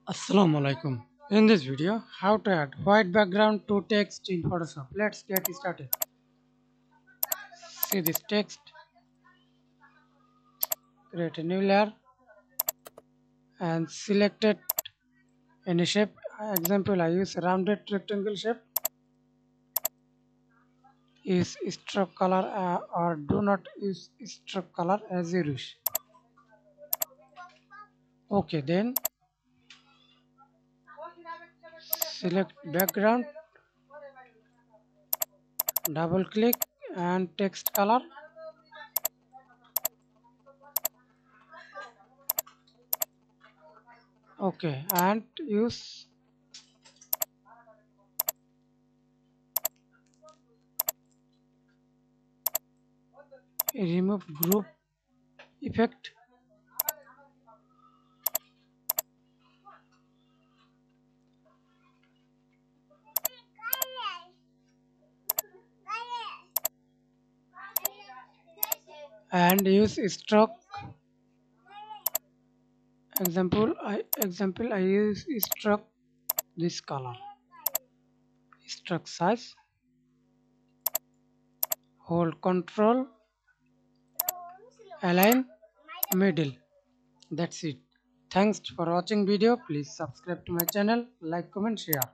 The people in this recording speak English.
Assalamu alaikum. In this video, how to add white background to text in Photoshop. Let's get started. See this text, create a new layer and select it any shape. Example, I use rounded rectangle shape. Use stroke color or do not use stroke color as you wish. Okay, then select background, double click and text color. Okay, and use remove group effect and use stroke. Example I use stroke this color. Stroke size. Hold control. Align middle. That's it. Thanks for watching video. Please subscribe to my channel. Like, comment, share.